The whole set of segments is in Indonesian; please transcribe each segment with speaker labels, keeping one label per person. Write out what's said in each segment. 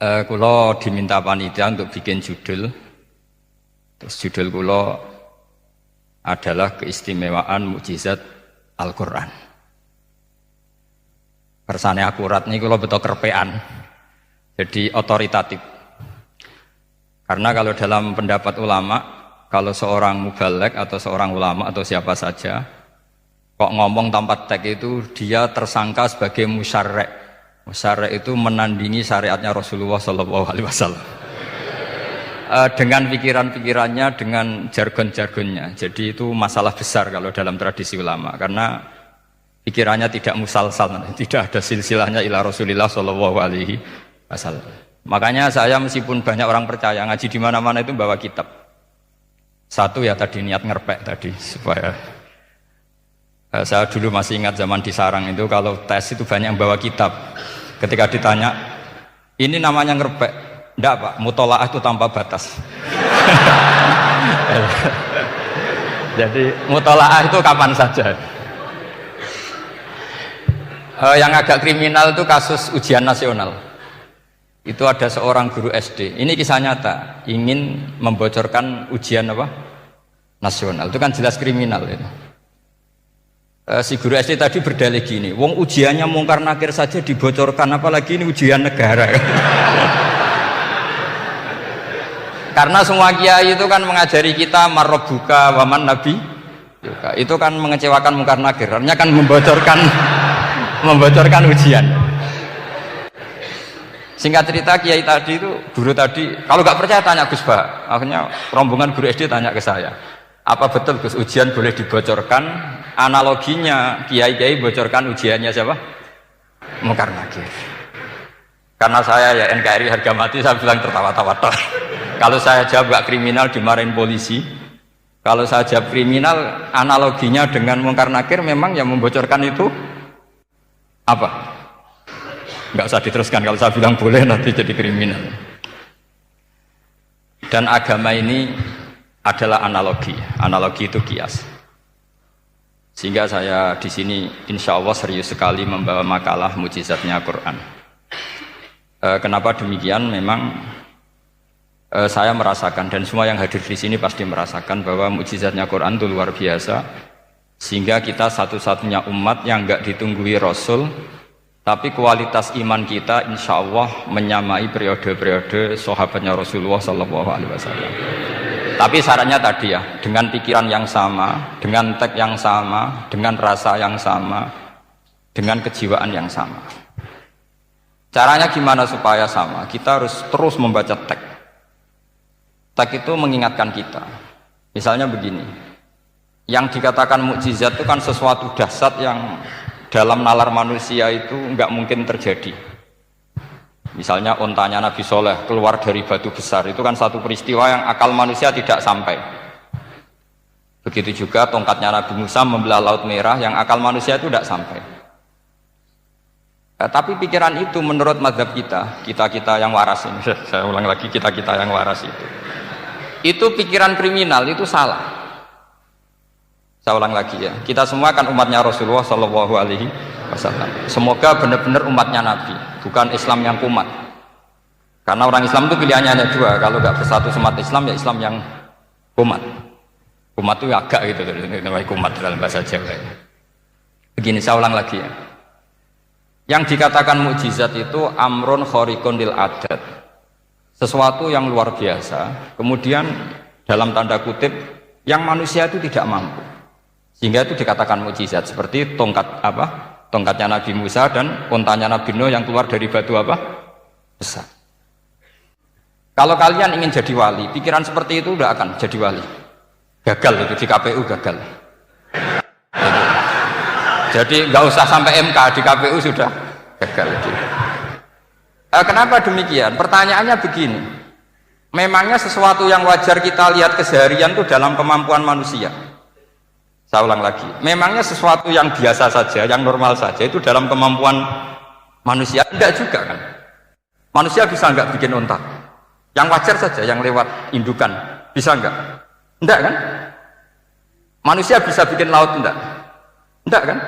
Speaker 1: Kula diminta panitia untuk bikin judul. Terus judul kula adalah keistimewaan mukjizat Al-Quran. Kersane akurat nih kula betul kerpean. Jadi otoritatif. Karena kalau dalam pendapat ulama, kalau seorang mubalek atau seorang ulama atau siapa saja kok ngomong tanpa teks itu dia tersangka sebagai musyarrek. Musyarrek itu menandingi syariatnya Rasulullah SAW. Dengan pikiran-pikirannya, dengan jargon-jargonnya. Jadi itu masalah besar kalau dalam tradisi ulama, karena pikirannya tidak musalsal, tidak ada silsilahnya ila Rasulullah SAW. Makanya saya meskipun banyak orang percaya ngaji di mana-mana itu bawa kitab. Satu ya tadi niat ngerpek tadi supaya saya dulu masih ingat zaman di Sarang itu kalau tes itu banyak yang bawa kitab. Ketika ditanya, ini namanya ngerpek? Enggak Pak, mutolaah itu tanpa batas. Jadi mutolaah itu kapan saja. Yang agak kriminal itu kasus ujian nasional. Itu ada seorang guru SD. Ini kisah nyata, ingin membocorkan ujian apa? Nasional. Itu kan jelas kriminal itu. Si guru SD tadi berdalih gini, wong ujiannya mungkar nakir saja dibocorkan, apalagi ini ujian negara. Karena semua kiai itu kan mengajari kita marrobuka waman nabi, itu kan mengecewakan mungkar nakir, artinya kan membocorkan ujian. Singkat cerita kiai tadi itu, guru tadi, kalau nggak percaya tanya Gus Bah. Akhirnya rombongan guru SD tanya ke saya, apa betul Gus ujian boleh dibocorkan? Analoginya kiai-kiai bocorkan ujiannya siapa? Mungkar nakir. Karena saya ya NKRI harga mati, saya bilang tertawa-tawa. Kalau saya jawab gak kriminal dimarahin polisi. Kalau saya jawab kriminal, analoginya dengan mungkar nakir memang yang membocorkan itu apa? Gak usah diteruskan, kalau saya bilang boleh nanti jadi kriminal. Dan agama ini adalah analogi. Analogi itu kias. Sehingga saya di sini insya Allah serius sekali membawa makalah mukjizatnya Quran. Kenapa demikian? Memang saya merasakan dan semua yang hadir di sini pasti merasakan bahwa mukjizatnya Quran itu luar biasa. Sehingga kita satu-satunya umat yang enggak ditunggui Rasul, tapi kualitas iman kita insya Allah menyamai periode-periode sahabatnya Rasulullah SAW. Tapi syaratnya tadi ya, dengan pikiran yang sama, dengan teks yang sama, dengan rasa yang sama, dengan kejiwaan yang sama. Caranya gimana supaya sama? Kita harus terus membaca teks. Teks itu mengingatkan kita. Misalnya begini, yang dikatakan mukjizat itu kan sesuatu dahsyat yang dalam nalar manusia itu nggak mungkin terjadi. Misalnya ontanya Nabi Soleh keluar dari batu besar, itu kan satu peristiwa yang akal manusia tidak sampai. Begitu juga tongkatnya Nabi Musa membelah Laut Merah, yang akal manusia itu tidak sampai. Tapi pikiran itu menurut mazhab kita yang waras ini, saya ulang lagi, kita yang waras itu pikiran kriminal, itu salah. Saya ulang lagi ya, kita semua kan umatnya Rasulullah SAW. Semoga benar-benar umatnya Nabi, bukan Islam yang kumat. Karena orang Islam itu pilihannya hanya dua, kalau nggak bersatu semat Islam ya Islam yang kumat. Kumat itu agak gitu, namanya kumat dalam bahasa Jawa. Begini, saya ulang lagi ya. Yang dikatakan mukjizat itu amrun khariqun lil adat, sesuatu yang luar biasa. Kemudian dalam tanda kutip yang manusia itu tidak mampu, sehingga itu dikatakan mukjizat. Seperti tongkatnya Nabi Musa dan untanya Nabi Nuh yang keluar dari batu apa? Besar. Kalau kalian ingin jadi wali, pikiran seperti itu udah akan jadi wali. Gagal itu di KPU gagal. Jadi nggak usah sampai MK, di KPU sudah gagal. Kenapa demikian? Pertanyaannya begini. Memangnya sesuatu yang wajar kita lihat keseharian itu dalam kemampuan manusia? Saya ulang lagi, memangnya sesuatu yang biasa saja, yang normal saja itu dalam kemampuan manusia? Enggak juga kan? Manusia bisa enggak bikin unta? Yang wajar saja, yang lewat indukan, bisa enggak? Enggak kan? Manusia bisa bikin laut enggak? Enggak kan?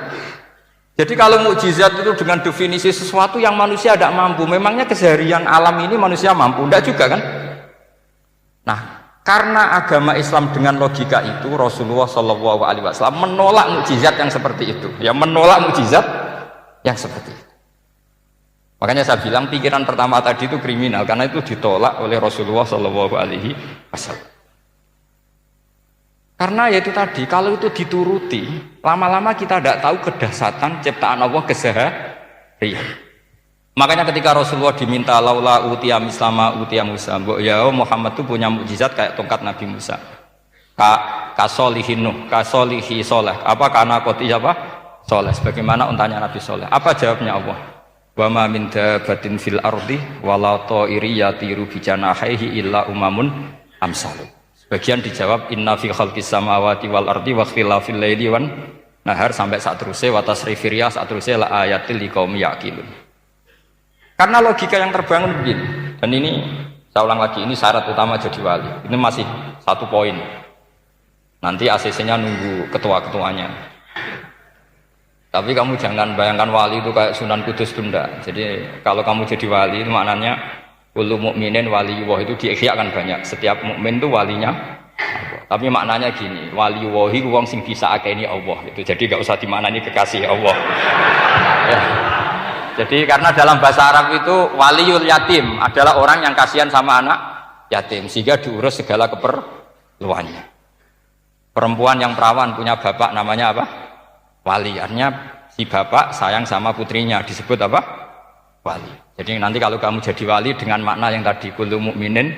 Speaker 1: Jadi kalau mukjizat itu dengan definisi sesuatu yang manusia tidak mampu, memangnya keseharian alam ini manusia mampu? Tidak juga kan? Nah, karena agama Islam dengan logika itu, Rasulullah SAW menolak mukjizat yang seperti itu. Ya, menolak mukjizat yang seperti itu. Makanya saya bilang pikiran pertama tadi itu kriminal, karena itu ditolak oleh Rasulullah SAW. Karena ya itu tadi, kalau itu dituruti, lama-lama kita tidak tahu kedahsyatan ciptaan Allah keseharian. Makanya ketika Rasulullah diminta laula utiya mislama utiya Musa, ya Muhammad itu punya mukjizat kayak tongkat Nabi Musa. Kasolihin Nuh, kasolihi Soleh. Apa karena koti apa? Soleh. Sebagaimana untanya Nabi Soleh. Apa jawabnya Allah? Wa ma min dabatin fil ardi wala ta'iri yatiru bi janahihi illa umamun amsalu. Bagian dijawab inna fi khalqis samawati wal ardi wa ikhtilafil laili wan nahar sampai saat terusnya wa tasrifir riyah saat terusnya la ayatil liqaumi yaqilun. Karena logika yang terbangun begini. Dan ini saya ulang lagi, ini syarat utama jadi wali. Ini masih satu poin. Nanti ACC-nya nunggu ketua-ketuanya. Tapi kamu jangan bayangkan wali itu kayak Sunan Kudus tunda. Jadi kalau kamu jadi wali maknanya kullu mukminin waliyullah itu diikhyakan banyak. Setiap mukmin itu walinya Allah. Tapi maknanya gini, waliyullahi wong sing bisa akeni Allah itu. Jadi enggak usah dimaknani kekasih Allah. Ya. Jadi karena dalam bahasa Arab itu waliyul yatim adalah orang yang kasihan sama anak yatim sehingga diurus segala keperluannya. Perempuan yang perawan punya bapak namanya apa? Wali. Artinya si bapak sayang sama putrinya disebut apa? Wali. Jadi nanti kalau kamu jadi wali dengan makna yang tadi kullu mukminin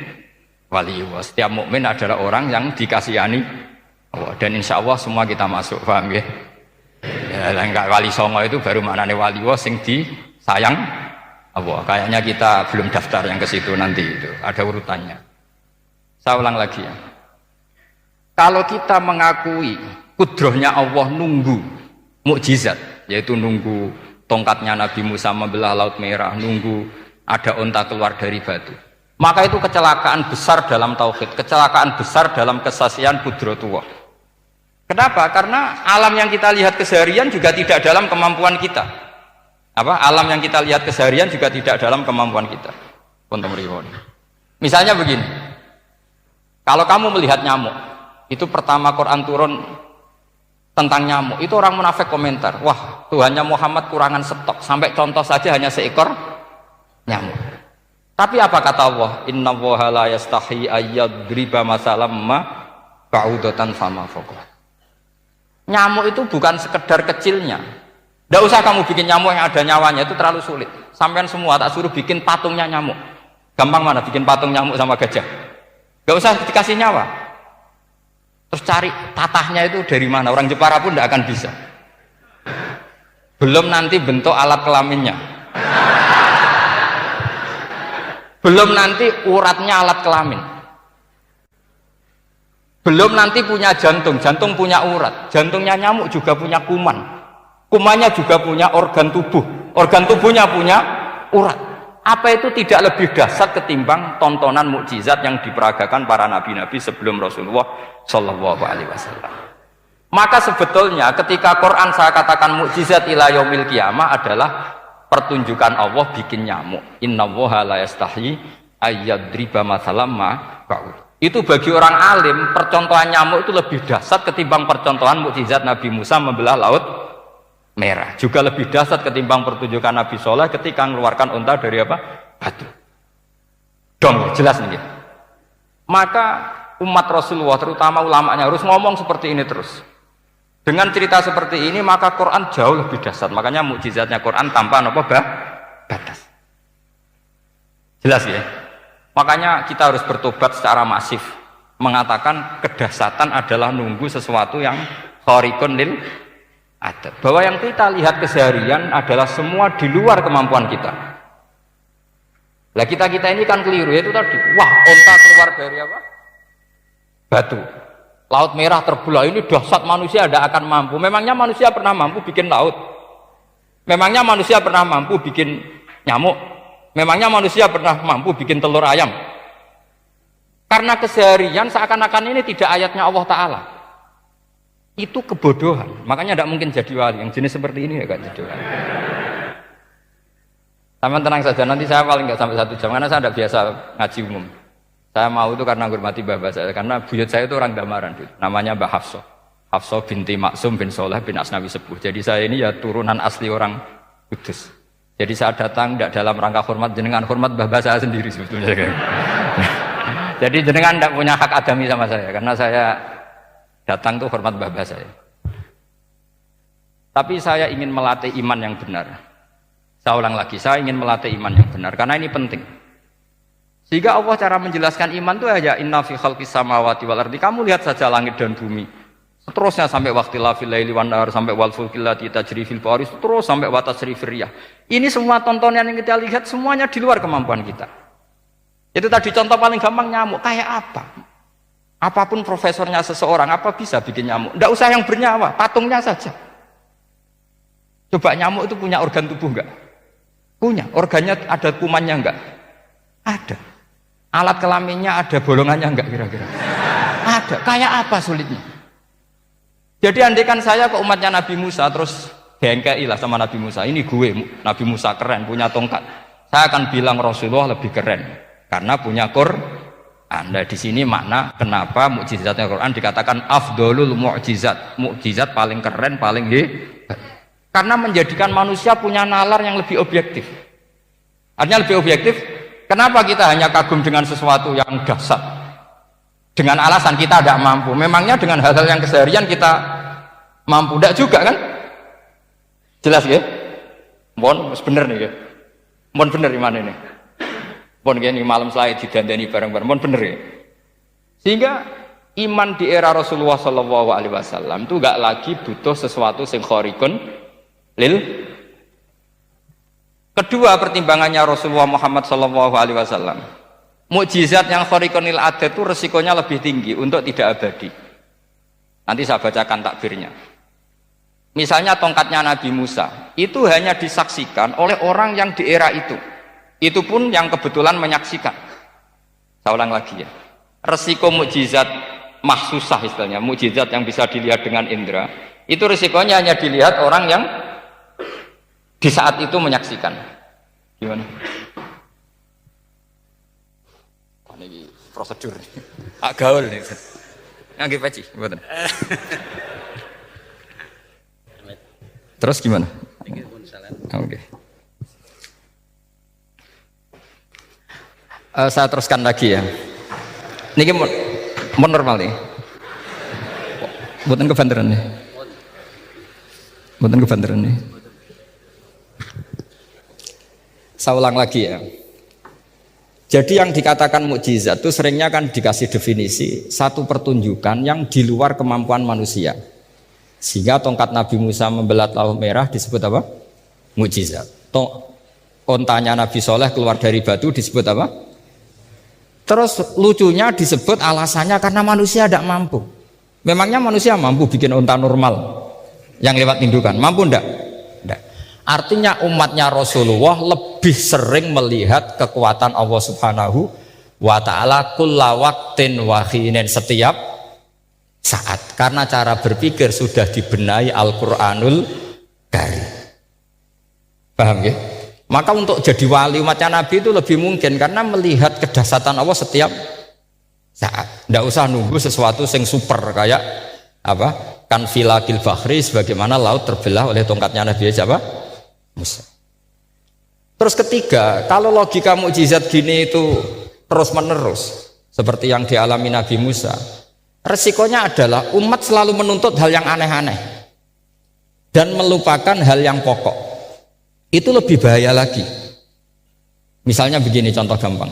Speaker 1: waliyullah. Setiap mukmin adalah orang yang dikasihani Allah. Dan insya Allah semua kita masuk, paham ya? Ya enggak wali songo itu baru maknanya waliyullah sing disayang Allah. Kayaknya kita belum daftar yang ke situ nanti itu. Ada urutannya. Saya ulang lagi ya. Kalau kita mengakui kudrohnya Allah nunggu mukjizat, yaitu nunggu tongkatnya Nabi Musa membelah Laut Merah, nunggu ada unta keluar dari batu, maka itu kecelakaan besar dalam tauhid, kecelakaan besar dalam kesaksian kudratullah. Kenapa? Karena alam yang kita lihat keseharian juga tidak dalam kemampuan kita. Alam yang kita lihat keseharian juga tidak dalam kemampuan kita. Misalnya begini, kalau kamu melihat nyamuk, itu pertama Quran turun tentang nyamuk, itu orang munafik komentar, wah Tuhannya Muhammad kurangan stok, sampai contoh saja hanya seekor nyamuk. Tapi apa kata Allah? Innallaha la yastahi ayyadriba masalam ma ba'udatan fama fawqa. Nyamuk itu bukan sekedar kecilnya. Tidak usah kamu bikin nyamuk yang ada nyawanya, itu terlalu sulit. Sampean semua tak suruh bikin patungnya nyamuk. Gampang mana bikin patung nyamuk sama gajah? Gak usah dikasih nyawa. Terus cari tatahnya itu dari mana, orang Jepara pun tidak akan bisa. Belum nanti bentuk alat kelaminnya, belum nanti uratnya alat kelamin, belum nanti punya jantung, jantung punya urat, jantungnya nyamuk juga punya kuman, kumannya juga punya organ tubuh, organ tubuhnya punya urat. Apa itu tidak lebih dahsyat ketimbang tontonan mukjizat yang diperagakan para nabi-nabi sebelum Rasulullah Shallallahu Alaihi Wasallam? Maka sebetulnya ketika Quran saya katakan mukjizat ila yaumil qiyamah adalah pertunjukan Allah bikin nyamuk. Innallaha la yastahi ayyadriba mathalam ma ba'ud. Itu bagi orang alim percontohan nyamuk itu lebih dahsyat ketimbang percontohan mukjizat Nabi Musa membelah Laut Merah. Juga lebih dahsyat ketimbang pertunjukan Nabi Soleh ketika mengeluarkan unta dari apa? Batu. Dong, jelas nih. Maka umat Rasulullah terutama ulamanya harus ngomong seperti ini terus. Dengan cerita seperti ini maka Quran jauh lebih dahsyat. Makanya mukjizatnya Quran tanpa apa batas. Jelas ya. Makanya kita harus bertobat secara masif, mengatakan kedahsyatan adalah nunggu sesuatu yang khariqun lil adat. Bahwa yang kita lihat keseharian adalah semua di luar kemampuan kita. Lah kita ini kan keliru, yaitu tadi, wah onta keluar dari apa? Batu. Laut Merah terbelah, ini dahsyat, manusia tidak akan mampu. Memangnya manusia pernah mampu bikin laut? Memangnya manusia pernah mampu bikin nyamuk? Memangnya manusia pernah mampu bikin telur ayam? Karena keseharian seakan-akan ini tidak ayatnya Allah Ta'ala. Itu kebodohan. Makanya tidak mungkin jadi wali. Yang jenis seperti ini ya gak jadi wali. Sama tenang saja, nanti saya paling nggak sampai 1 jam karena saya tidak biasa ngaji umum. Saya mau itu karena hormati bapak saya, karena buyut saya itu orang Damaran, namanya Mbak Hafsah. Hafsah binti Maksum bin Soleh bin Asnawi Sepuh. Jadi saya ini ya turunan asli orang Kudus. Jadi saya datang tidak dalam rangka hormat jenengan, hormat bapak saya sendiri sebetulnya. Jadi jenengan tidak punya hak adami sama saya, karena saya datang tuh hormat bapak saya. Tapi saya ingin melatih iman yang benar. Saya ulang lagi, saya ingin melatih iman yang benar karena ini penting. Sehingga Allah cara menjelaskan iman itu aja inna fi khalqis samawati wal ardi. Kamu lihat saja langit dan bumi. Seterusnya sampai waqtil laili wan nahar sampai wal fulkil lati tajri fil bahri terus sampai wa tasrifir riyah. Ini semua tontonan yang kita lihat semuanya di luar kemampuan kita. Itu tadi contoh paling gampang nyamuk kayak apa? Apapun profesornya seseorang apa bisa bikin nyamuk? Enggak usah yang bernyawa, patungnya saja. Coba nyamuk itu punya organ tubuh enggak? Punya, organnya ada kumannya enggak? Ada. Alat kelaminnya ada bolongannya enggak kira-kira? Ada. Kayak apa sulitnya? Jadi andaikan saya ke umatnya Nabi Musa terus bengkai lah sama Nabi Musa, ini gue Nabi Musa keren punya tongkat. Saya akan bilang Rasulullah lebih keren karena punya Quran. Anda di sini makna kenapa mukjizatnya Quran dikatakan afdolul mukjizat, mukjizat paling keren paling hebat. Karena menjadikan manusia punya nalar yang lebih objektif. Artinya lebih objektif, kenapa kita hanya kagum dengan sesuatu yang dahsyat? Dengan alasan kita tidak mampu. Memangnya dengan hal-hal yang keseharian kita mampu? Tidak juga kan? Jelas ya? Mohon bener nih ya? Mohon bener di mana ini? Mohon gini malam selai didandani bareng-bareng. Mohon bener ya? Sehingga iman di era Rasulullah SAW itu gak lagi butuh sesuatu yang khariqun lil. Kedua pertimbangannya Rasulullah Muhammad SAW, mukjizat yang khariqun lil adat itu resikonya lebih tinggi untuk tidak abadi. Nanti saya bacakan takbirnya. Misalnya tongkatnya Nabi Musa itu hanya disaksikan oleh orang yang di era itu pun yang kebetulan menyaksikan. Saya ulang lagi ya, resiko mukjizat mahsusah istilahnya, mukjizat yang bisa dilihat dengan indera itu resikonya hanya dilihat orang yang di saat itu menyaksikan. Gimana? Ini prosedur. Agak gaul nih. Nggih peci, mboten. Terus gimana? Oke. Saya teruskan lagi ya. Niki mun normal nih. Mboten kebanteran nih. Mboten kebanteran nih. Saya ulang lagi ya. Jadi yang dikatakan mukjizat itu seringnya kan dikasih definisi satu pertunjukan yang di luar kemampuan manusia. Sehingga tongkat Nabi Musa membelah laut merah disebut apa? Mukjizat. Ontanya Nabi Soleh keluar dari batu disebut apa? Terus lucunya disebut alasannya karena manusia tidak mampu. Memangnya manusia mampu bikin onta normal yang lewat indukan? Mampu enggak? Enggak. Artinya umatnya Rasulullah lebih sering melihat kekuatan Allah Subhanahu wa ta'ala kulla waqtin wa hinin, setiap saat, karena cara berpikir sudah dibenahi Al-Qur'anul Karim. Paham ya? Maka untuk jadi wali umatnya Nabi itu lebih mungkin karena melihat kedahsyatan Allah setiap saat. Tidak usah nunggu sesuatu yang super kayak apa? Kan filakil bakhri, sebagaimana laut terbelah oleh tongkatnya Nabi siapa? Musa. Terus ketiga, kalau logika mukjizat gini itu terus menerus seperti yang dialami Nabi Musa, resikonya adalah umat selalu menuntut hal yang aneh-aneh dan melupakan hal yang pokok. Itu lebih bahaya lagi. Misalnya begini contoh gampang,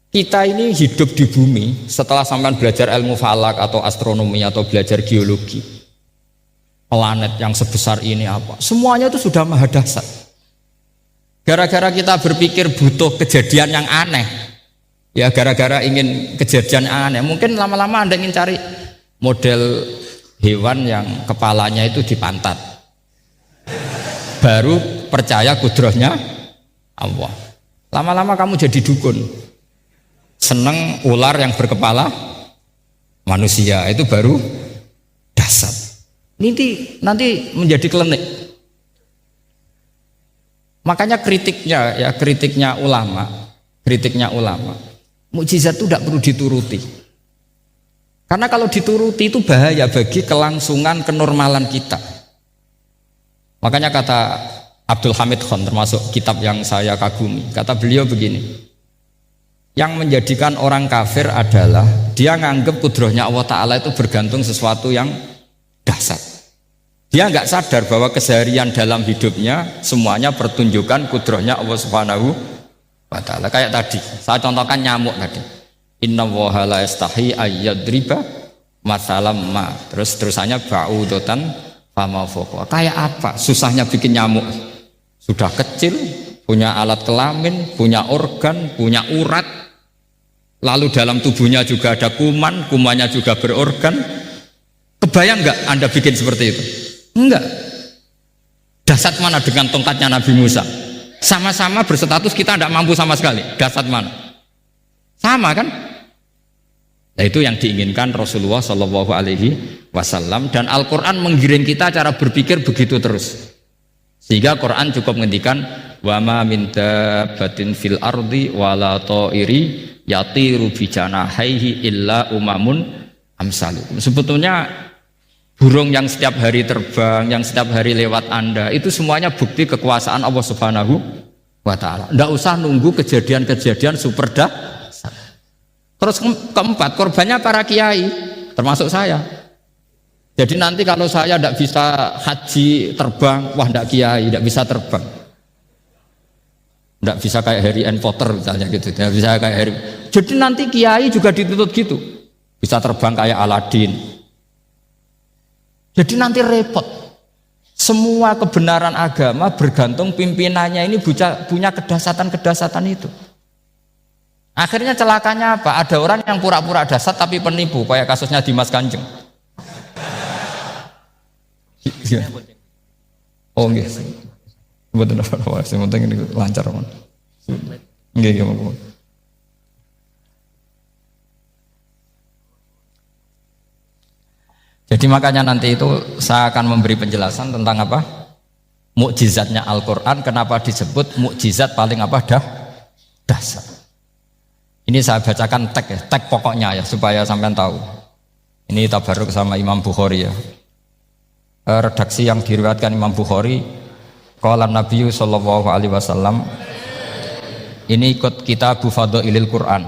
Speaker 1: kita ini hidup di bumi setelah sampai belajar ilmu falak atau astronomi atau belajar geologi, planet yang sebesar ini apa, semuanya itu sudah maha dahsyat. Gara-gara kita berpikir butuh kejadian yang aneh, ya gara-gara ingin kejadian yang aneh, mungkin lama-lama Anda ingin cari model hewan yang kepalanya itu di pantat, baru percaya kudrahnya Allah. Lama-lama kamu jadi dukun, seneng ular yang berkepala manusia itu baru dasar. Nanti menjadi klinik. Makanya kritiknya ulama, mukjizat itu tidak perlu dituruti. Karena kalau dituruti itu bahaya bagi kelangsungan kenormalan kita. Makanya kata Abdul Hamid Khan, termasuk kitab yang saya kagumi, kata beliau begini, yang menjadikan orang kafir adalah dia nganggep kudrohnya Allah Ta'ala itu bergantung sesuatu yang dasar. Dia nggak sadar bahwa keseharian dalam hidupnya semuanya pertunjukan kudrohnya Allah Subhanahu wa Ta'ala. Kayak tadi, saya contohkan nyamuk tadi. Inna woha la yastahi ayyadriba masalam ma. Terusannya ba'udotan fama foko. Kayak apa susahnya bikin nyamuk? Sudah kecil, punya alat kelamin, punya organ, punya urat, lalu dalam tubuhnya juga ada kuman, kumannya juga berorgan. Kebayang nggak Anda bikin seperti itu? Enggak. Dasar mana dengan tongkatnya Nabi Musa? Sama-sama berstatus kita tidak mampu sama sekali. Dasar mana? Sama kan? Nah, itu yang diinginkan Rasulullah Shallallahu Alaihi Wasallam, dan Al-Quran menggiring kita cara berpikir begitu terus. Sehingga Quran cukup menghentikan wa ma min dabbatin fil ardi wala ta'iri yatiru bi janahaihi illa umamun amsalukum. Sebetulnya burung yang setiap hari terbang, yang setiap hari lewat Anda, itu semuanya bukti kekuasaan Allah Subhanahu wa Ta'ala. Tidak usah nunggu kejadian-kejadian super dahsyat. Terus keempat, korbannya para kiai, termasuk saya. Jadi nanti kalau saya tidak bisa haji terbang, wah tidak kiai, tidak bisa terbang. Tidak bisa kayak Harry and Potter misalnya gitu, tidak bisa kayak Harry. Jadi nanti kiai juga dituntut gitu, bisa terbang kayak Aladin. Jadi nanti repot. Semua kebenaran agama bergantung pimpinannya ini punya kedasatan itu. Akhirnya celakanya apa? Ada orang yang pura-pura dasar tapi penipu, kayak kasusnya Dimas Kanjeng. Oh nggih. Mboten apa-apa, sing penting ini lancar mon. Nggih nggih. Jadi makanya nanti itu saya akan memberi penjelasan tentang apa? Mukjizatnya Al-Qur'an, kenapa disebut mukjizat paling apa? Dasar. Ini saya bacakan teks pokoknya ya supaya sampean tahu. Ini tabarruk sama Imam Bukhari ya. Redaksi yang diriwayatkan Imam Bukhari, qala Nabi sallallahu alaihi wasallam, ini ikut kitab Fadhailil Quran.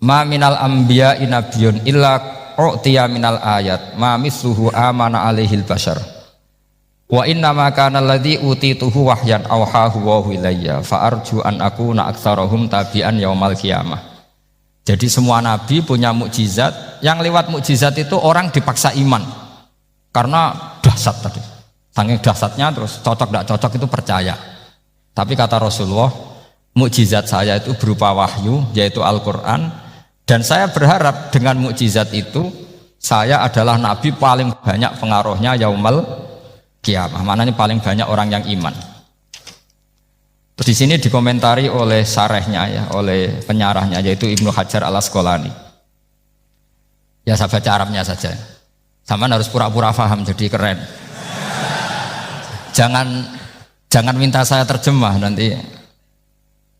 Speaker 1: Ma minal anbiya'i nabiyyun illa u'tiya minal ayat ma misluhu amana alaihil bashar. Wa inna ma kana alladhi utituhu wahyan awhahu wa ilayya fa arju an akuna aktsarahum tabi'an yaumal qiyamah. Jadi semua nabi punya mukjizat, yang lewat mukjizat itu orang dipaksa iman. Karena dahsyat tadi, saking dahsyatnya terus cocok tidak cocok itu percaya. Tapi kata Rasulullah, mukjizat saya itu berupa wahyu, yaitu Al-Quran, dan saya berharap dengan mukjizat itu saya adalah nabi paling banyak pengaruhnya yaumal qiyamah. Maknanya paling banyak orang yang iman. Terus di sini dikomentari oleh sarehnya ya, oleh penyarahnya yaitu Ibnu Hajar Al-Asqalani. Ya saya baca Arabnya saja. Saman harus pura-pura paham jadi keren. Jangan minta saya terjemah nanti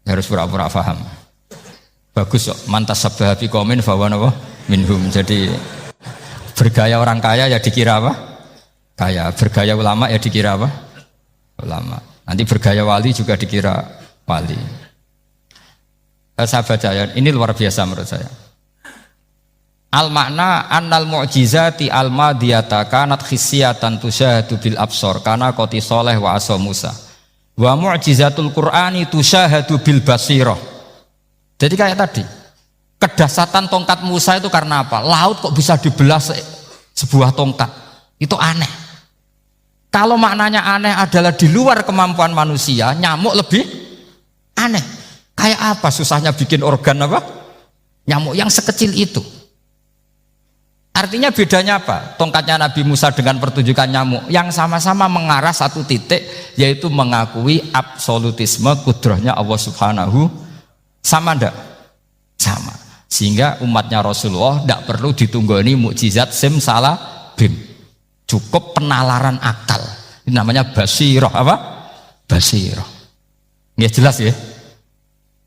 Speaker 1: harus pura-pura paham. Bagus kok, mantas sababi komen bahwa apa? Minhum. Jadi bergaya orang kaya ya dikira apa? Kaya. Bergaya ulama ya dikira apa? Ulama. Nanti bergaya wali juga dikira wali. Saya baca ya, ini luar biasa menurut saya. Al makna annal mu'jizati al madiyata kanat khissiyatan tusyahadu bil absor kana qoti soleh wa asa Musa wa mu'jizatul Qur'ani tusyahadu bil basirah. Jadi kayak tadi, kedasatan tongkat Musa itu karena apa? Laut kok bisa dibelah sebuah tongkat, itu aneh. Kalau maknanya aneh adalah di luar kemampuan manusia, nyamuk lebih aneh. Kayak apa susahnya bikin organ apa? Nyamuk yang sekecil itu. Artinya bedanya apa? Tongkatnya Nabi Musa dengan pertunjukan nyamuk yang sama-sama mengarah satu titik, yaitu mengakui absolutisme kudrahnya Allah Subhanahu. Sama ndak? Sama.
Speaker 2: Sehingga umatnya Rasulullah tidak perlu ditunggoni mukjizat simsalabim. Cukup penalaran akal. Ini namanya basirah apa? Basirah. Nggih jelas ya.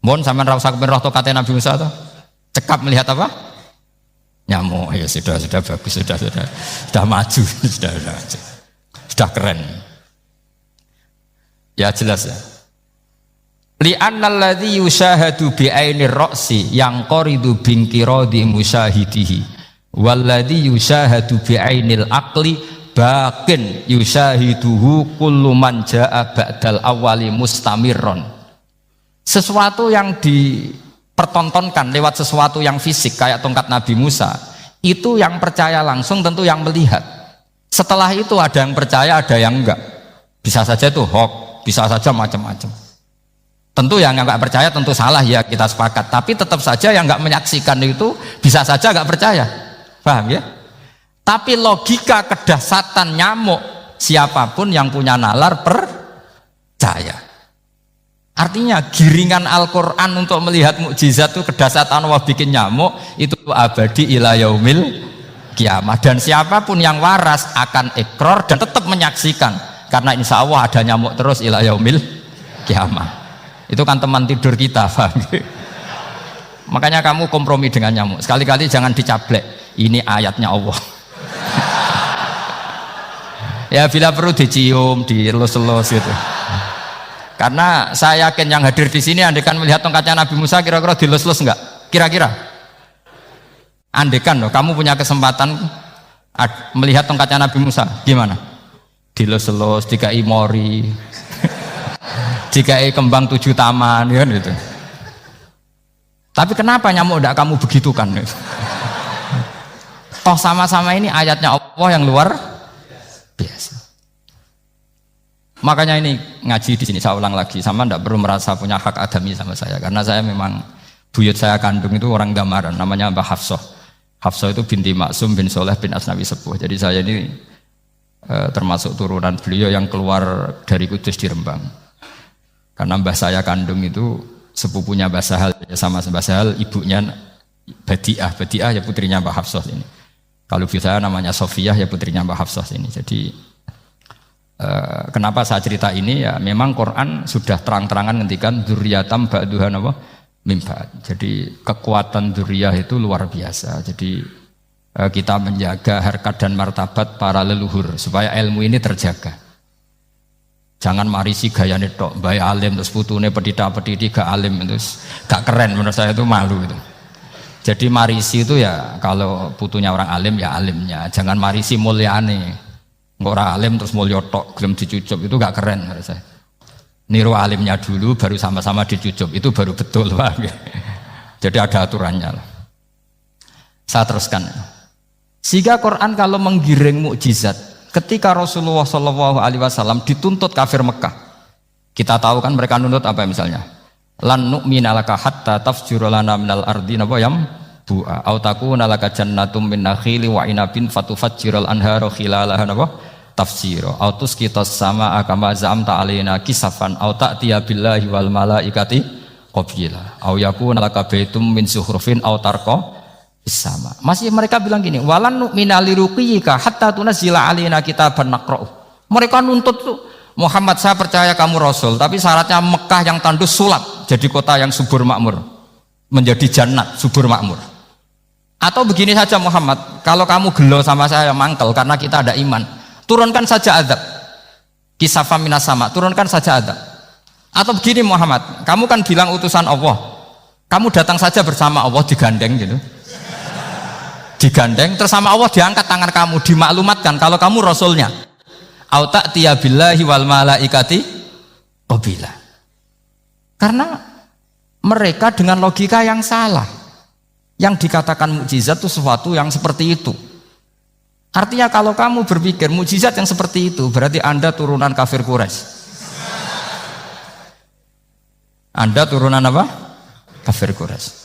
Speaker 2: Mohon sampean ra usah kepen roh kate Nabi Musa to. Cekap melihat apa? Nyamuk. Ya sudah bagus, sudah maju, sudah keren. Ya jelas ya. Li'annal ladzi yushahadu bi ainir ra'si yang qaridu binqiradi musyahidihi walladzi yushahadu bi ainil aqli baqin yushahiduhu kullu man jaa ba'dal awali mustamirron. Sesuatu yang dipertontonkan lewat sesuatu yang fisik kayak tongkat Nabi Musa, itu yang percaya langsung tentu yang melihat. Setelah itu ada yang percaya, ada yang enggak. Bisa saja itu hoax, bisa saja macam-macam. Tentu yang nggak percaya tentu salah ya, kita sepakat. Tapi tetap saja yang nggak menyaksikan itu bisa saja nggak percaya, paham ya? Tapi logika kedahsyatan nyamuk, siapapun yang punya nalar percaya. Artinya giringan Al-Quran untuk melihat mukjizat itu kedahsyatan Allah bikin nyamuk itu abadi ila yaumil kiamah. Dan siapapun yang waras akan ikrar dan tetap menyaksikan, karena insya Allah ada nyamuk terus ila yaumil kiamah. Itu kan teman tidur kita, paham? Makanya kamu kompromi dengan nyamuk. Sekali-kali jangan dicablek. Ini ayatnya Allah. Ya bila perlu dicium, dielus-elus gitu. Karena saya yakin yang hadir di sini andekan melihat tongkatnya Nabi Musa kira-kira dilus-elus enggak? Kira-kira. Andekan loh, kamu punya kesempatan melihat tongkatnya Nabi Musa, gimana? Dilus-elus, dikai mori. Jika kembang 7 taman kan gitu. Tapi kenapa nyamuk tidak kamu begitukan? Toh sama-sama ini ayatnya Allah yang luar biasa. Makanya ini ngaji di sini saya ulang lagi, sama tidak perlu merasa punya hak adami sama saya, karena saya memang buyut saya kandung itu orang Gamaran, namanya Mbah Hafsah. Hafsah itu binti Maksum bin Soleh bin Asnawi Sepuh. Jadi saya ini termasuk turunan beliau yang keluar dari Kudus di Rembang. Karena mbah saya kandung itu sepupunya Mbah Sahal, ya sama Mbah Sahal ibunya Badiah ya putrinya Mbah Hafsah ini. Kalau ibu saya namanya Sofiyah ya putrinya Mbah Hafsah ini. Jadi kenapa saya cerita ini ya memang Quran sudah terang-terangan ngendikan dzurriyatam ba'duhan apa mimba. Jadi kekuatan dzurriyah itu luar biasa. Jadi kita menjaga harkat dan martabat para leluhur supaya ilmu ini terjaga. Jangan marisi gayane tok, bae alim terus putune pedita-pediti gak alim terus gak keren, menurut saya itu malu itu. Jadi marisi itu ya kalau putunya orang alim ya alimnya, jangan marisi mulyane. Engko ora alim terus mulya tok gelem dicucup itu gak keren menurut saya. Niru alimnya dulu baru sama-sama dicucup itu baru betul, Pak. Jadi ada aturannya lah. Saya teruskan. Sehingga Quran kalau menggiring mukjizat ketika Rasulullah SAW dituntut kafir Mekah, kita tahu kan mereka nuntut apa misalnya? Lan nu'mina laka hatta tafjura lana minal ardi nabayam bu'a au takuna laka jannatum min nakhili wa inabin fatufajjiral anhara khilalaha napa tafsira au tusqitas samaa kama za'amta alaina kisafan au ta'tiya billahi wal malaikati qabila au yakuna laka baitum min zuhrufin au tarqa sama. Masih mereka bilang gini, walan nu'mina liruqiyika hatta tunazzila alaina kitaban naqra'u. Mereka nuntut tuh, Muhammad saya percaya kamu rasul, tapi syaratnya Mekah yang tandus sulap jadi kota yang subur makmur, menjadi jannat subur makmur. Atau begini saja Muhammad, kalau kamu gelo sama saya mangkel karena kita ada iman, turunkan saja azab. Kisafam minas sama, turunkan saja azab. Atau begini Muhammad, kamu kan bilang utusan Allah, kamu datang saja bersama Allah digandeng gitu. Digandeng terus sama Allah diangkat tangan kamu, dimaklumatkan kalau kamu rasulnya. Au ta'tiya billahi wal malaikati qabila. Karena mereka dengan logika yang salah. Yang dikatakan mukjizat itu sesuatu yang seperti itu. Artinya kalau kamu berpikir mukjizat yang seperti itu berarti Anda turunan kafir Quraisy. Anda turunan apa? Kafir Quraisy.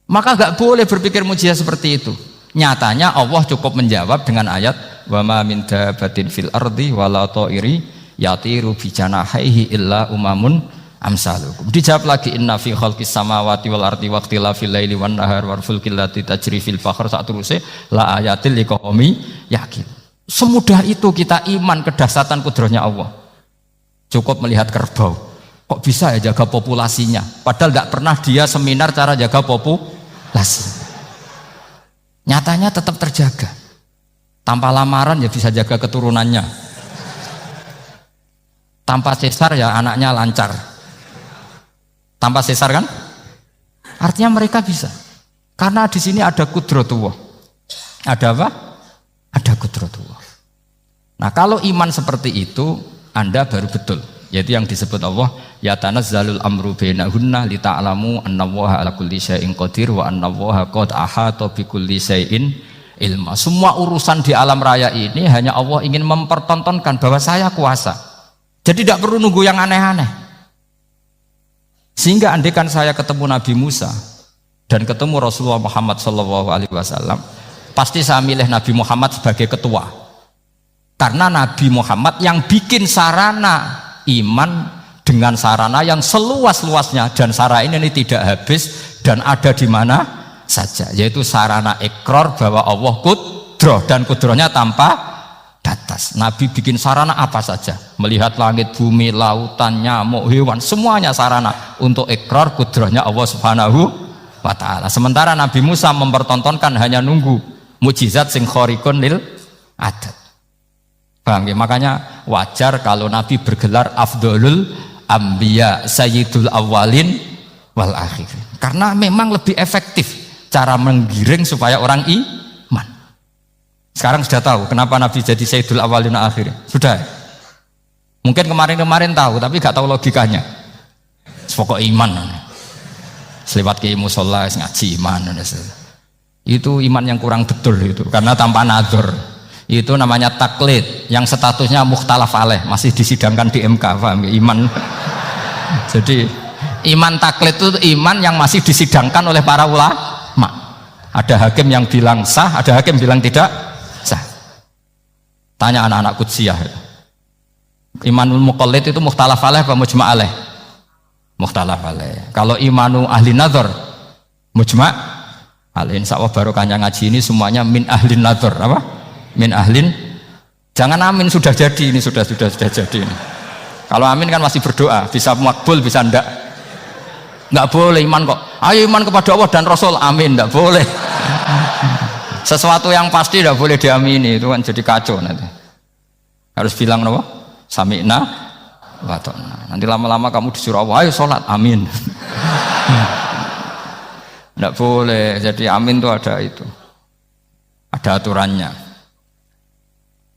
Speaker 2: Maka gak boleh berpikir mukjizat seperti itu. Nyatanya Allah cukup menjawab dengan ayat wa ma min dabatin fil ardi wala ta'iri yatiru bi janahihi illa umamun amsalukum. Dijawab lagi inna fi khalqis samawati wal ardi wa ikhtilafil laili wan nahar wal fulkil lati tajri fil bahr sak teruse la ayatil liqaumi yaqil. Semudah itu kita iman kedahsyatan kudratnya Allah. Cukup melihat kerbau. Kok bisa ya jaga populasinya? Padahal nggak pernah dia seminar cara jaga populasi. Nyatanya tetap terjaga. Tanpa lamaran ya bisa jaga keturunannya. Tanpa sesar ya anaknya lancar. Tanpa sesar kan? Artinya mereka bisa. Karena di sini ada kudratullah. Ada apa? Ada kudratullah. Nah, kalau iman seperti itu, Anda baru betul. Yaitu yang disebut Allah, ya tanazzalul amru bainahunna lita'lamu annallaha ala kulli syai'in qadir wa annallaha qad ahata bi kulli syai'in ilma. Semua urusan di alam raya ini hanya Allah ingin mempertontonkan bahwa saya kuasa. Jadi tidak perlu nunggu yang aneh-aneh. Sehingga andaikan saya ketemu Nabi Musa dan ketemu Rasulullah Muhammad SAW, pasti saya milih Nabi Muhammad sebagai ketua. Karena Nabi Muhammad yang bikin sarana iman dengan sarana yang seluas-luasnya, dan sarana ini tidak habis dan ada di mana saja, yaitu sarana ikrar bahwa Allah kudroh dan kudrohnya tanpa batas. Nabi bikin sarana apa saja, melihat langit, bumi, lautan, nyamuk, hewan, semuanya sarana untuk ikrar kudrohnya Allah Subhanahu wa ta'ala. Sementara Nabi Musa mempertontonkan hanya nunggu mukjizat sing khariqun lil adat. Bang, ya, makanya wajar kalau Nabi bergelar Afdolul Ambiya Sayyidul Awwalin wal Akhirin, karena memang lebih efektif cara menggiring supaya orang iman. Sekarang sudah tahu kenapa Nabi jadi Sayyidul Awwalin wal Akhirin? Sudah. Mungkin kemarin-kemarin tahu tapi gak tahu logikanya. Pokok iman. Selewat ke musola ngaji iman. Itu iman yang kurang betul itu, karena tanpa nadzor. Itu namanya taklid yang statusnya mukhtalaf alaih, masih disidangkan di MK, paham ya? Iman. Jadi iman taklid itu iman yang masih disidangkan oleh para ulama. Ada hakim yang bilang sah, ada hakim bilang tidak sah. Tanya anak-anak Qudsiyah. Imanul muqallid itu mukhtalaf alaih apa mujma' alaih? Mukhtalaf alaih. Kalau imanu ahli nadzar mujma' alaih. Insyaallah barokahnya ngaji ini semuanya min ahli nadzar, apa? Min ahlin, jangan amin sudah jadi, ini sudah jadi ini. Kalau amin kan masih berdoa, bisa makbul bisa ndak boleh iman kok, ayo iman kepada Allah dan Rasul, amin, ndak boleh. Sesuatu yang pasti ndak boleh diamini, itu kan jadi kacau nanti. Harus bilang apa? Sami'na wa ta'na. Nanti lama-lama kamu disuruh Allah, ayo sholat, amin. Ndak boleh, jadi amin itu ada aturannya.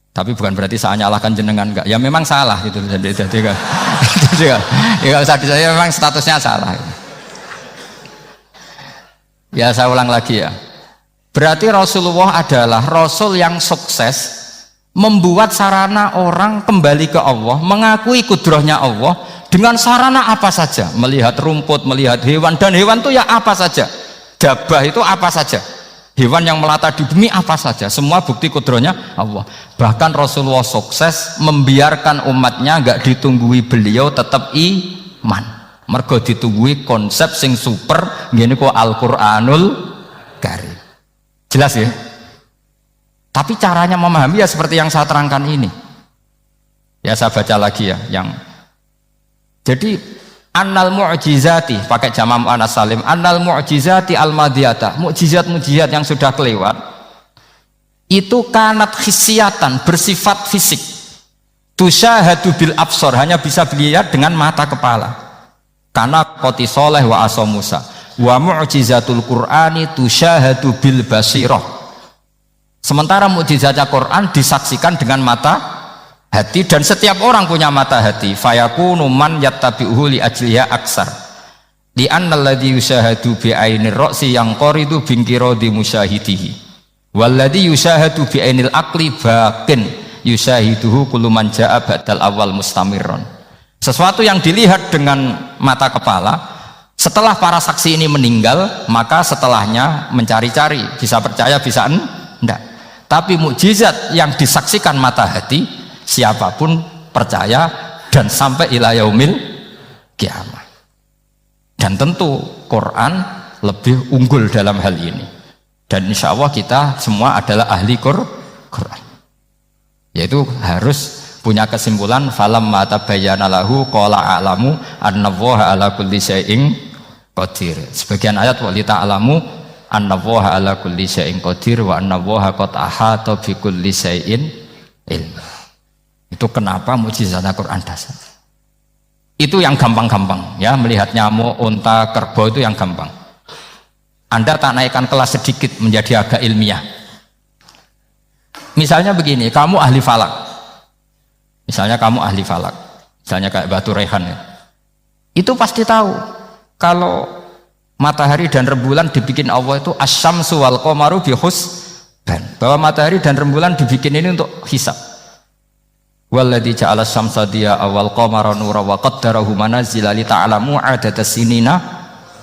Speaker 2: Tapi bukan berarti saya nyalahkan jenengan, enggak. Ya memang salah gitu. Jadi kan. Ya usah saya memang statusnya salah. Ya saya ulang lagi ya. Berarti Rasulullah adalah Rasul yang sukses membuat sarana orang kembali ke Allah, mengakui kudrohnya Allah dengan sarana apa saja. Melihat rumput, melihat hewan, dan hewan itu ya apa saja. Dabah itu apa saja. Hewan yang melata di bumi apa saja, semua bukti kudrohnya Allah. Bahkan Rasulullah sukses membiarkan umatnya nggak ditunggui beliau tetap iman. Mergo ditunggui konsep sing super, gini kok Al-Quranul Karim. Jelas ya? Tapi caranya memahami ya seperti yang saya terangkan ini. Ya saya baca lagi ya, jadi annal mu'jizati, pakai jama' mu'annas salim, annal mu'jizati al-madiyata, mukjizat-mukjizat yang sudah kelewat itu kanat khisiatan, bersifat fisik, tusyahadu bil absor, hanya bisa dilihat dengan mata kepala, karena qoti soleh wa aso Musa, wa mu'jizatul Qur'ani tusyahadu bil basirah. Sementara mukjizatnya Quran disaksikan dengan mata hati, dan setiap orang punya mata hati. Fayakunu man yattabi'uhu li ajliha aksar li annal ladzi yusyahadu bi ainir ra'si yang qoridu bingkirodi musyahidihi walladzi yusyahadu bi ainil aqli baqin yusyahiduhu kullu man jaa ba'dal awal mustamirron. Sesuatu yang dilihat dengan mata kepala, setelah para saksi ini meninggal, maka setelahnya mencari-cari, bisa percaya bisa enggak. Tapi mukjizat yang disaksikan mata hati, siapapun percaya dan sampai ila yaumil kiamat. Dan tentu Quran lebih unggul dalam hal ini. Dan insya Allah kita semua adalah ahli Quran. Yaitu harus punya kesimpulan falamma tabayyana lahu qala a'lamu annallaha ala kulli syai'in qadir. Sebagian ayat wa li ta'lamu annallaha ala kulli syai'in qadir wa annallaha qad ahata bi kulli syai'in ilma. Itu kenapa mukjizat Al-Qur'an dasar. Itu yang gampang-gampang ya, melihat nyamuk, unta, kerbau itu yang gampang. Anda tak naikkan kelas sedikit menjadi agak ilmiah. Misalnya begini, kamu ahli falak. Misalnya kamu ahli falak. Misalnya kayak Batu Rehan ya. Itu pasti tahu kalau matahari dan rembulan dibikin Allah itu asyamsu wal qamaru bi husban. Bahwa matahari dan rembulan dibikin ini untuk hisab. Walladzi ja'ala syamsa diya'a wal qamara nuran wa qaddarahu manazila li ta'lamu 'adada sinina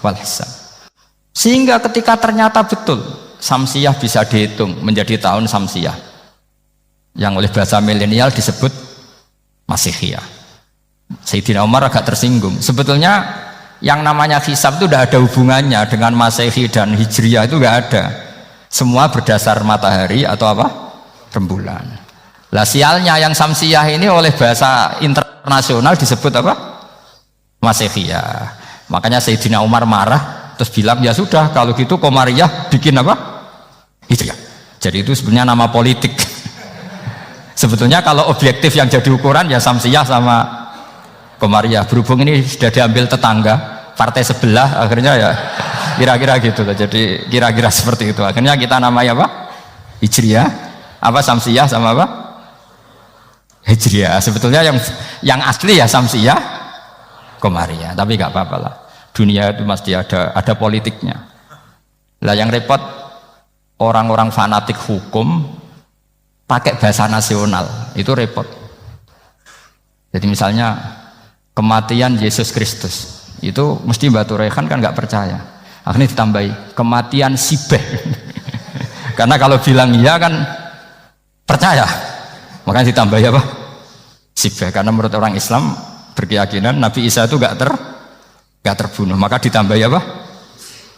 Speaker 2: wal hisab. Sehingga ketika ternyata betul samsiyah bisa dihitung menjadi tahun samsiyah yang oleh bahasa milenial disebut Masihiyah. Sayyidina Umar agak tersinggung. Sebetulnya yang namanya hisab itu tidak ada hubungannya dengan Masehi dan Hijriyah, itu tidak ada. Semua berdasar matahari atau apa? Rembulan. Lah sialnya yang samsiyah ini oleh bahasa internasional disebut apa? Masihiyah. Makanya Sayyidina Umar marah terus bilang ya sudah kalau gitu Qamariyah bikin apa? Hijriyah. Jadi itu sebenarnya nama politik. Sebetulnya kalau objektif yang jadi ukuran ya samsiyah sama Qamariyah. Berhubung ini sudah diambil tetangga partai sebelah, akhirnya ya kira-kira gitu loh. Jadi kira-kira seperti itu. Akhirnya kita namanya apa? Hijriyah. Apa samsiyah sama apa? Hijriyah. Sebetulnya yang asli ya samsiyah, Qamariyah. Tapi nggak apa-apa lah. Dunia itu mesti ada politiknya. Lah yang repot orang-orang fanatik hukum pakai bahasa nasional itu repot. Jadi misalnya kematian Yesus Kristus itu mesti Batu Rehan kan nggak percaya. Akhirnya ditambahi kematian Sibeh. Karena kalau bilang iya kan percaya. Makanya ditambahi apa? Sibeh. Karena menurut orang Islam berkeyakinan Nabi Isa itu nggak terbunuh, maka ditambahi apa?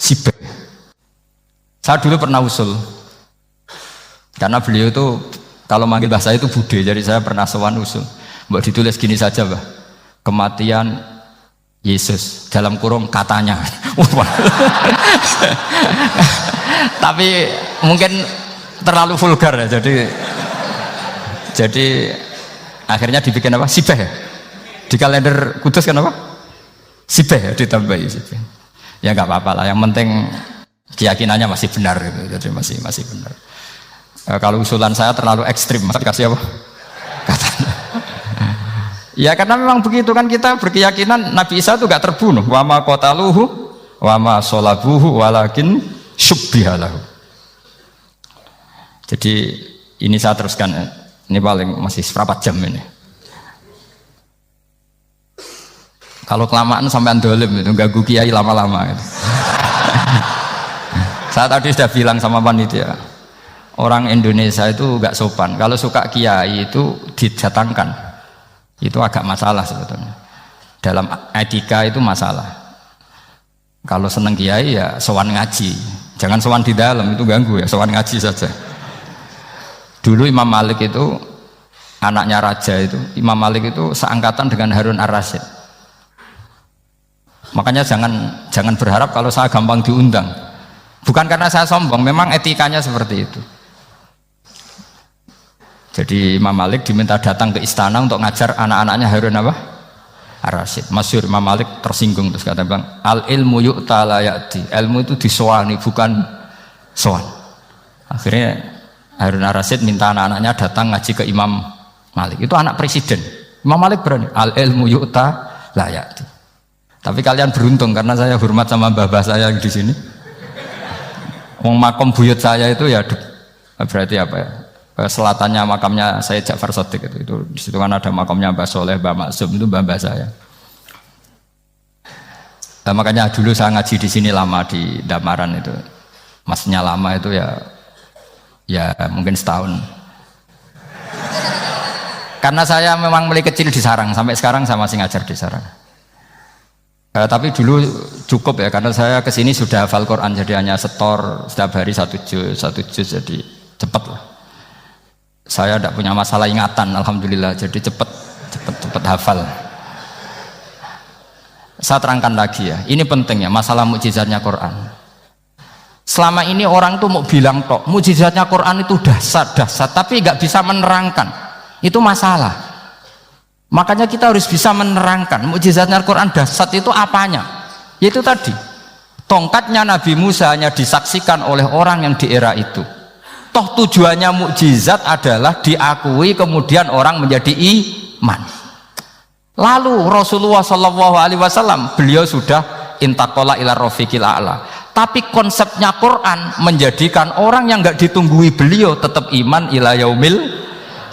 Speaker 2: Sibeh. Saya dulu pernah usul, karena beliau itu kalau manggil bahasa itu bude, jadi saya pernah sowan usul. Mbak ditulis gini saja, Mbak. Kematian Yesus dalam kurung katanya. Tapi mungkin terlalu vulgar ya, jadi akhirnya dibikin apa? Sibeh ya? Di kalender Kudus kan apa? Sibeh ya, ditambahi Sibeh. Ya nggak apa-apa lah, yang penting keyakinannya masih benar gitu. Jadi masih benar. Kalau usulan saya terlalu ekstrim, masa dikasih apa? Katanya. Ya karena memang begitu kan, kita berkeyakinan Nabi Isa itu nggak terbunuh. Wa ma qataluhu wa ma sholabuhu walakin syubbihalahu. Jadi ini saya teruskan. Ini paling masih seperempat jam ini. Kalau kelamaan sampai dolim itu ganggu kiai lama-lama. Gitu. Saya tadi sudah bilang sama panitia, orang Indonesia itu nggak sopan. Kalau suka kiai itu didatangkan, itu agak masalah sebetulnya. Dalam etika itu masalah. Kalau seneng kiai ya sowan ngaji, jangan sowan di dalam, itu ganggu ya, sowan ngaji saja. Dulu Imam Malik itu anaknya raja itu, Imam Malik itu seangkatan dengan Harun Ar-Rasyid. Makanya jangan berharap kalau saya gampang diundang. Bukan karena saya sombong, memang etikanya seperti itu. Jadi Imam Malik diminta datang ke istana untuk ngajar anak-anaknya Harun apa? Ar-Rasyid. Masyhur Imam Malik tersinggung terus kata bang, al ilmu yu'ta la ya'ti. Ilmu itu disowani bukan sowan. Akhirnya Harun Ar-Rasyid minta anak-anaknya datang ngaji ke Imam Malik. Itu anak presiden. Imam Malik berani. Al ilmu yu'ta la ya'ti. Tapi kalian beruntung karena saya hormat sama mbah-mbah saya yang di sini. Wong makom buyut saya itu ya berarti apa ya? Selatannya makamnya Sayyid Ja'far Shadiq itu di situ kan ada makamnya Mbah Soleh, Mbah Maksum, itu mbah saya. Nah, makanya dulu saya ngaji di sini lama di Damaran itu. Maksudnya lama itu ya mungkin setahun. Karena saya memang mulai kecil di sarang, sampai sekarang saya masih ngajar di sarang. Tapi dulu cukup ya, karena saya kesini sudah hafal Quran, jadi hanya setor setiap hari satu juz, jadi cepet lah. Saya tidak punya masalah ingatan, alhamdulillah, jadi cepet hafal. Saya terangkan lagi ya, ini penting ya, masalah mukjizatnya Quran. Selama ini orang tuh mau bilang tok, mukjizatnya Quran itu dahsyat, tapi nggak bisa menerangkan. Itu masalah. Makanya kita harus bisa menerangkan mukjizatnya Quran dahsyat itu apanya. Yaitu tadi, tongkatnya Nabi Musa hanya disaksikan oleh orang yang di era itu. Toh tujuannya mukjizat adalah diakui kemudian orang menjadi iman. Lalu Rasulullah SAW beliau sudah intaqala ila rafiqil a'la. Tapi konsepnya Quran menjadikan orang yang nggak ditunggui beliau tetap iman ila yaumil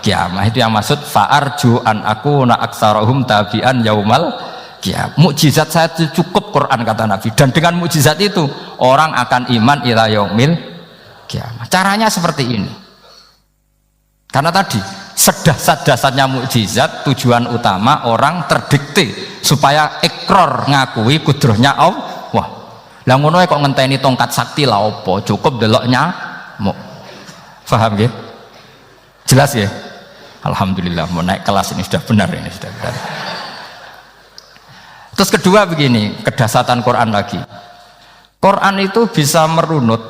Speaker 2: kiamah. Itu yang maksud fa'arju an akuna aktsarahum tabi'an yaumal kiamah. Mukjizat saya itu cukup Quran kata Nabi, dan dengan mukjizat itu orang akan iman ila yaumil kiamah. Caranya seperti ini. Karena tadi sedahsyat-dahsyatnya mukjizat, tujuan utama orang terdikte supaya ikrar ngakui kudrohnya Allah. Lah ngono kok ngenteni tongkat sakti lah opo, cukup deloknya mau. Paham ya? Jelas ya? Alhamdulillah, mau naik kelas ini sudah benar, ini sudah benar. Terus kedua begini, kedahsyatan Quran lagi. Quran itu bisa merunut,